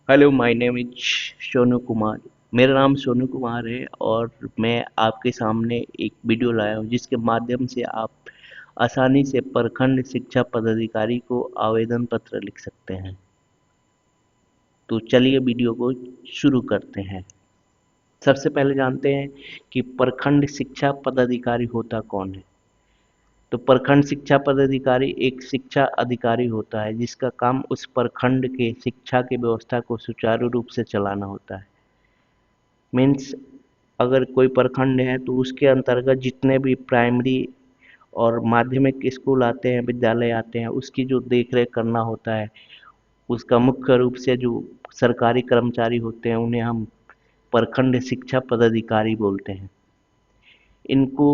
Hello, my name is Sonu Kumar. मेरा नाम सोनू कुमार है और मैं आपके सामने एक वीडियो लाया हूँ जिसके माध्यम से आप आसानी से प्रखंड शिक्षा पदाधिकारी को आवेदन पत्र लिख सकते हैं। तो चलिए वीडियो को शुरू करते हैं। सबसे पहले जानते हैं कि प्रखंड शिक्षा पदाधिकारी होता कौन है। तो प्रखंड शिक्षा पदाधिकारी एक शिक्षा अधिकारी होता है जिसका काम उस प्रखंड के शिक्षा की व्यवस्था को सुचारू रूप से चलाना होता है। मीन्स अगर कोई प्रखंड है तो उसके अंतर्गत जितने भी प्राइमरी और माध्यमिक स्कूल आते हैं, विद्यालय आते हैं, उसकी जो देख रेख करना होता है, उसका मुख्य रूप से जो सरकारी कर्मचारी होते हैं उन्हें हम प्रखंड शिक्षा पदाधिकारी बोलते हैं। इनको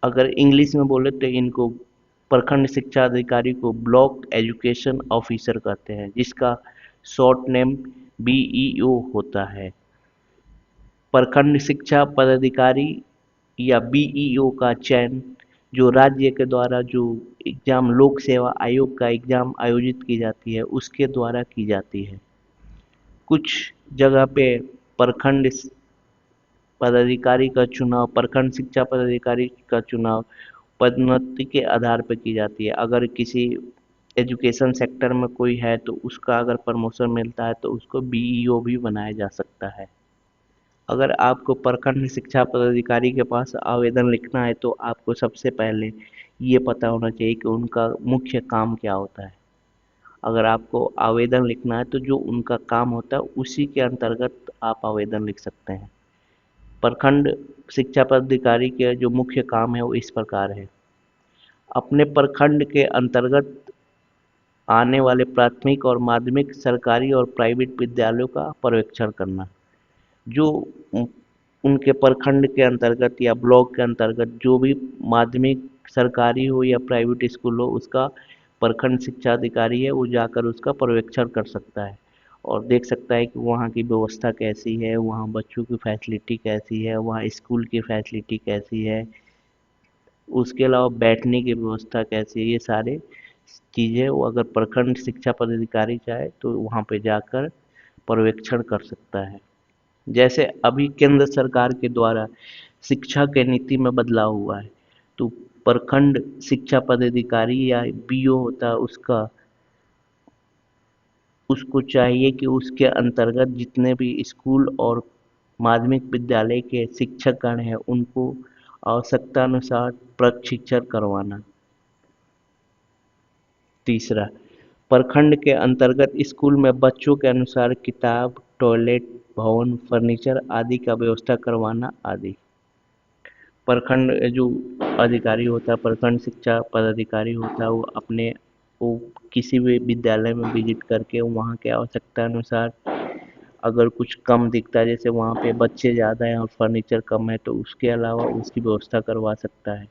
अगर इंग्लिश में बोले तो इनको प्रखंड शिक्षा अधिकारी को ब्लॉक एजुकेशन ऑफिसर कहते हैं, जिसका शॉर्ट नेम बीईओ होता है। प्रखंड शिक्षा पदाधिकारी या बीईओ का चयन जो राज्य के द्वारा जो एग्जाम लोक सेवा आयोग का एग्जाम आयोजित की जाती है उसके द्वारा की जाती है। कुछ जगह पे प्रखंड पदाधिकारी का चुनाव प्रखंड शिक्षा पदाधिकारी का चुनाव पदोन्नति के आधार पर की जाती है। अगर किसी एजुकेशन सेक्टर में कोई है तो उसका अगर प्रमोशन मिलता है तो उसको बीईओ भी बनाया जा सकता है। अगर आपको प्रखंड शिक्षा पदाधिकारी के पास आवेदन लिखना है तो आपको सबसे पहले ये पता होना चाहिए कि उनका मुख्य काम क्या होता है। अगर आपको आवेदन लिखना है तो जो उनका काम होता है उसी के अंतर्गत आप आवेदन लिख सकते हैं। प्रखंड शिक्षा पदाधिकारी के जो मुख्य काम है वो इस प्रकार है। अपने प्रखंड के अंतर्गत आने वाले प्राथमिक और माध्यमिक सरकारी और प्राइवेट विद्यालयों का पर्यवेक्षण करना। जो उनके प्रखंड के अंतर्गत या ब्लॉक के अंतर्गत जो भी माध्यमिक सरकारी हो या प्राइवेट स्कूल हो उसका प्रखंड शिक्षा अधिकारी है वो जाकर उसका पर्यवेक्षण कर सकता है और देख सकता है कि वहाँ की व्यवस्था कैसी है, वहाँ बच्चों की फैसिलिटी कैसी है, वहाँ स्कूल की फैसिलिटी कैसी है, उसके अलावा बैठने की व्यवस्था कैसी है। ये सारे चीज़ें वो अगर प्रखंड शिक्षा पदाधिकारी चाहे तो वहाँ पे जाकर पर्यवेक्षण कर सकता है। जैसे अभी केंद्र सरकार के द्वारा शिक्षा के नीति में बदलाव हुआ है तो प्रखंड शिक्षा पदाधिकारी या बीओ होता है उसको चाहिए कि उसके अंतर्गत जितने भी स्कूल और माध्यमिक विद्यालय के शिक्षकगण हैं उनको आवश्यकता अनुसार प्रशिक्षण करवाना। तीसरा, प्रखंड के अंतर्गत स्कूल में बच्चों के अनुसार किताब, टॉयलेट, भवन, फर्नीचर आदि का व्यवस्था करवाना आदि। प्रखंड जो अधिकारी होता है, प्रखंड शिक्षा पदाधिकारी होता है, वो किसी भी विद्यालय में विजिट करके वहाँ के आवश्यकता अनुसार अगर कुछ कम दिखता है, जैसे वहाँ पे बच्चे ज़्यादा हैं और फर्नीचर कम है, तो उसके अलावा उसकी व्यवस्था करवा सकता है।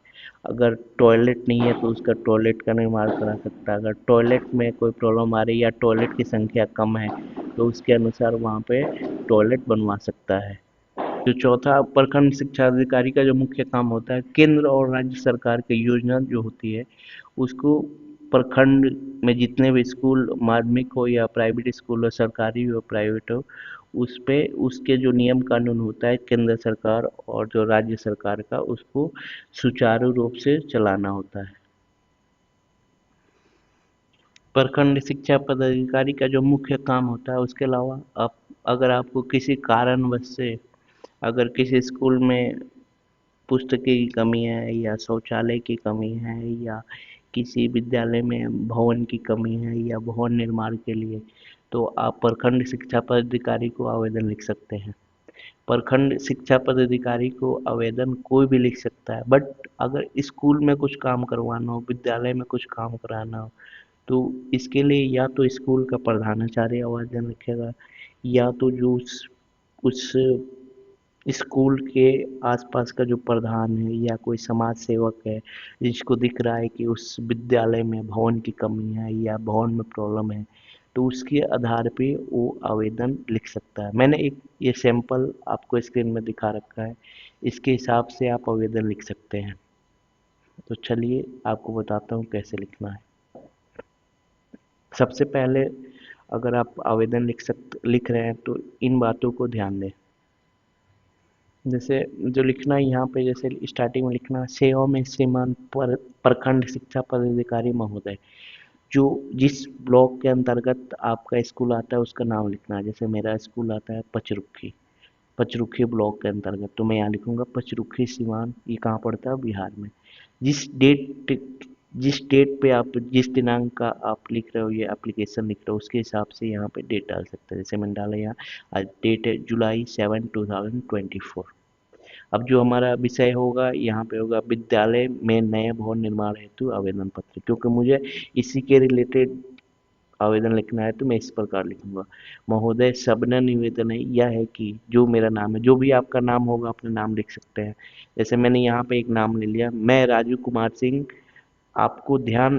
अगर टॉयलेट नहीं है तो उसका टॉयलेट का निर्माण करा सकता है। अगर टॉयलेट में कोई प्रॉब्लम आ रही है या टॉयलेट की संख्या कम है तो उसके अनुसार वहाँ पे टॉयलेट बनवा सकता है। जो चौथा प्रखंड शिक्षा अधिकारी का जो मुख्य काम होता है, केंद्र और राज्य सरकार की योजना जो होती है उसको प्रखंड में जितने भी स्कूल माध्यमिक हो या प्राइवेट स्कूल हो, सरकारी हो प्राइवेट हो, उस पे उसके जो नियम कानून होता है केंद्र सरकार और जो राज्य सरकार का उसको सुचारू रूप से चलाना होता है। प्रखंड शिक्षा पदाधिकारी का जो मुख्य काम होता है उसके अलावा आप अगर आपको किसी कारणवश से अगर किसी स्कूल में पुस्तक की कमी है या शौचालय की कमी है या किसी विद्यालय में भवन की कमी है या भवन निर्माण के लिए तो आप प्रखंड शिक्षा पदाधिकारी को आवेदन लिख सकते हैं। प्रखंड शिक्षा पदाधिकारी को आवेदन कोई भी लिख सकता है, बट अगर स्कूल में कुछ काम करवाना हो, विद्यालय में कुछ काम कराना हो तो इसके लिए या तो स्कूल का प्रधानाचार्य आवेदन लिखेगा या तो जो उस स्कूल के आसपास का जो प्रधान है या कोई समाज सेवक है जिसको दिख रहा है कि उस विद्यालय में भवन की कमी है या भवन में प्रॉब्लम है तो उसके आधार पे वो आवेदन लिख सकता है। मैंने एक ये सैंपल आपको स्क्रीन में दिखा रखा है, इसके हिसाब से आप आवेदन लिख सकते हैं। तो चलिए आपको बताता हूँ कैसे लिखना है। सबसे पहले अगर आप आवेदन लिख रहे हैं तो इन बातों को ध्यान दें। जैसे जो लिखना है यहाँ पे, जैसे स्टार्टिंग में लिखना, सेवा में श्रीमान प्रखंड शिक्षा पदाधिकारी महोदय। जो जिस ब्लॉक के अंतर्गत आपका स्कूल आता है उसका नाम लिखना है। जैसे मेरा स्कूल आता है पचरुखी, पचरुखी ब्लॉक के अंतर्गत, तो मैं यहाँ लिखूंगा पचरुखी सीवान। ये कहाँ पड़ता है? बिहार में। जिस डेट जिस डेट पे आप, जिस दिनांक का आप लिख रहे हो, ये एप्लीकेशन लिख रहे हो, उसके हिसाब से यहाँ पे डेट डाल सकते हैं। जैसे मैंने डाला यहाँ, आज डेट है July 7, 2024। अब जो हमारा विषय होगा यहाँ पे होगा विद्यालय में नए भवन निर्माण हेतु आवेदन पत्र, क्योंकि मुझे इसी के रिलेटेड आवेदन लिखना है तो मैं इस प्रकार लिखूंगा। महोदय, सविनय निवेदन है यह है कि जो मेरा नाम है, जो भी आपका नाम होगा अपना नाम लिख सकते हैं। जैसे मैंने यहाँ पे एक नाम ले लिया, मैं राजू कुमार सिंह आपको ध्यान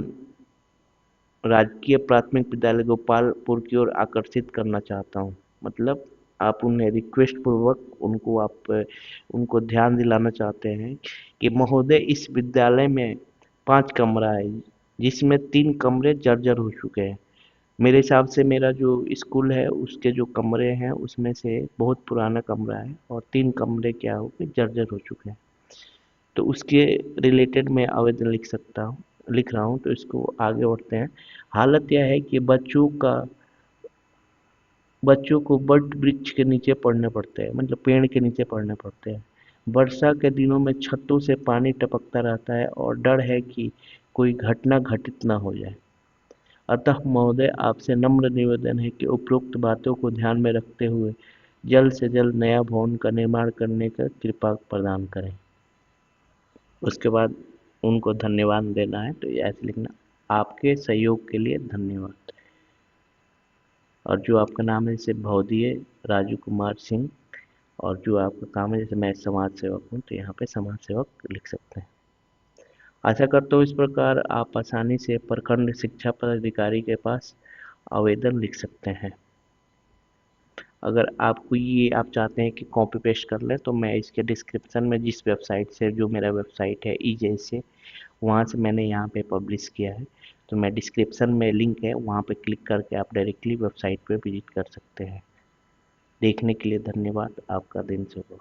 राजकीय प्राथमिक विद्यालय गोपालपुर की ओर आकर्षित करना चाहता हूँ। मतलब आप उन्हें रिक्वेस्ट पूर्वक उनको ध्यान दिलाना चाहते हैं कि महोदय, इस विद्यालय में 5 कमरा है, जिसमें 3 कमरे जर्जर हो चुके हैं। मेरे हिसाब से मेरा जो स्कूल है उसके जो कमरे हैं उसमें से बहुत पुराना कमरा है और 3 कमरे क्या हो गए, जर्जर हो चुके हैं। तो उसके रिलेटेड मैं आवेदन लिख रहा हूँ, तो इसको आगे बढ़ते हैं। हालत यह है कि बच्चों को वट वृक्ष के नीचे पढ़ने पड़ते हैं, मतलब पेड़ के नीचे पढ़ने पड़ते हैं। वर्षा के दिनों में छतों से पानी टपकता रहता है और डर है कि कोई घटना घटित न हो जाए। अतः महोदय, आपसे नम्र निवेदन है कि उपरोक्त बातों को ध्यान में रखते हुए जल्द से जल्द नया भवन का निर्माण करने का कृपा प्रदान करें। उसके बाद उनको धन्यवाद देना है, तो ये ऐसे लिखना, आपके सहयोग के लिए धन्यवाद। और जो आपका नाम है जैसे भवदीय राजू कुमार सिंह, और जो आपका काम है, जैसे मैं समाज सेवक हूँ तो यहाँ पे समाज सेवक लिख सकते हैं। आशा करता हूँ इस प्रकार आप आसानी से प्रखंड शिक्षा पदाधिकारी के पास आवेदन लिख सकते हैं। अगर आपको ये आप चाहते हैं कि कॉपी पेस्ट कर लें, तो मैं इसके डिस्क्रिप्शन में जिस वेबसाइट से, जो मेरा वेबसाइट है ईजैसे, वहाँ से मैंने यहाँ पे पब्लिश किया है, तो मैं डिस्क्रिप्शन में लिंक है, वहाँ पे क्लिक करके आप डायरेक्टली वेबसाइट पे विजिट कर सकते हैं। देखने के लिए धन्यवाद। आपका दिन शुभ हो।